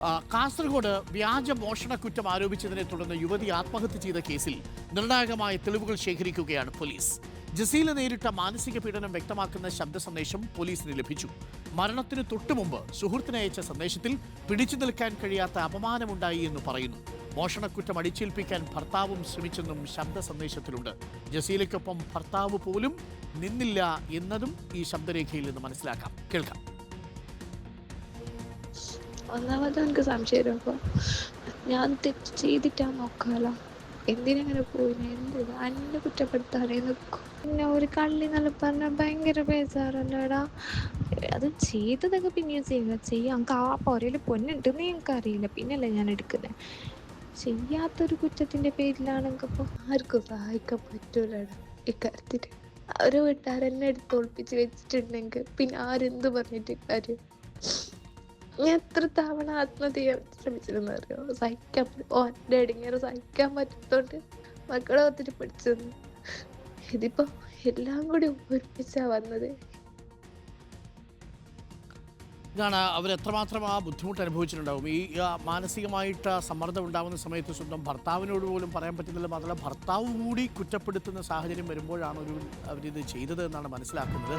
കാസർഗോഡ് വ്യാജ മോഷണ കുറ്റം ആരോപിച്ചതിനെ തുടർന്ന് യുവതി ആത്മഹത്യ ചെയ്ത കേസിൽ നിർണായകമായ തെളിവുകൾ ശേഖരിക്കുകയാണ് പോലീസ്. ജസീല നേരിട്ട മാനസിക പീഡനം വ്യക്തമാക്കുന്ന ശബ്ദ സന്ദേശം പോലീസിന് ലഭിച്ചു. മരണത്തിന് തൊട്ടുമുമ്പ് സുഹൃത്തിന് അയച്ച സന്ദേശത്തിൽ പിടിച്ചു നിൽക്കാൻ കഴിയാത്ത അപമാനമുണ്ടായി എന്ന് പറയുന്നു. മോഷണക്കുറ്റം അടിച്ചേൽപ്പിക്കാൻ ഭർത്താവും ശ്രമിച്ചെന്നും ശബ്ദ സന്ദേശത്തിലുണ്ട്. ജസീലയ്ക്കൊപ്പം ഭർത്താവ് പോലും നിന്നില്ല എന്നതും ഈ ശബ്ദരേഖയിൽ നിന്ന് മനസ്സിലാക്കാം. കേൾക്കാം. ഒന്നാമത് എനിക്ക് സംശയം വരുമ്പോൾ ഞാൻ തെറ്റ് ചെയ്തിട്ടാ നോക്കാലോ, എന്തിനങ്ങനെ പോയിന്, എന്ത് അന്നെ കുറ്റപ്പെടുത്താനേ നിൽക്കും. പിന്നെ ഒരു കള്ളി എന്നെല്ലാം പറഞ്ഞാൽ ഭയങ്കര ബേജാറല്ലേടാ. അത് ചെയ്തതൊക്കെ പിന്നെയും ചെയ്യാം. എനിക്ക് ആ പുരയിൽ പൊന്നുണ്ടെന്ന് എനിക്കറിയില്ല, പിന്നല്ലേ ഞാൻ എടുക്കുന്നത്. ചെയ്യാത്തൊരു കുറ്റത്തിന്റെ പേരിലാണെങ്കിൽ ഇപ്പോൾ ആർക്കും സഹായിക്കാൻ പറ്റൂലടാ ഇക്കാര്യത്തിൽ. അവര് വീട്ടുകാരെന്നെ എടുത്ത് ഒളിപ്പിച്ച് വെച്ചിട്ടുണ്ടെങ്കിൽ പിന്നെ ആരെന്ത് പറഞ്ഞിട്ട് കാര്യം. ഞാൻ എത്ര തവണ ആത്മഹത്യ ചെയ്യാൻ ശ്രമിച്ചിരുന്നു അറിയോ. സഹിക്കാൻ ഓൻ്റെ ഇടങ്ങേറ് സഹിക്കാൻ പറ്റാത്തോണ്ട് മക്കളെ ഒത്തിരി പഠിച്ചത്. ഇതിപ്പോ എല്ലാം കൂടി ഒരുമിച്ചാ വന്നത്. ഇതാണ് അവരെത്രമാത്രം ആ ബുദ്ധിമുട്ട് അനുഭവിച്ചിട്ടുണ്ടാവും. ഈ മാനസികമായിട്ട് സമ്മർദ്ദം ഉണ്ടാകുന്ന സമയത്ത് സ്വന്തം ഭർത്താവിനോട് പോലും പറയാൻ പറ്റുന്നില്ല. മാത്രമല്ല ഭർത്താവ് കൂടി കുറ്റപ്പെടുത്തുന്ന സാഹചര്യം വരുമ്പോഴാണ് അവരിത് ചെയ്തത് എന്നാണ് മനസ്സിലാക്കുന്നത്.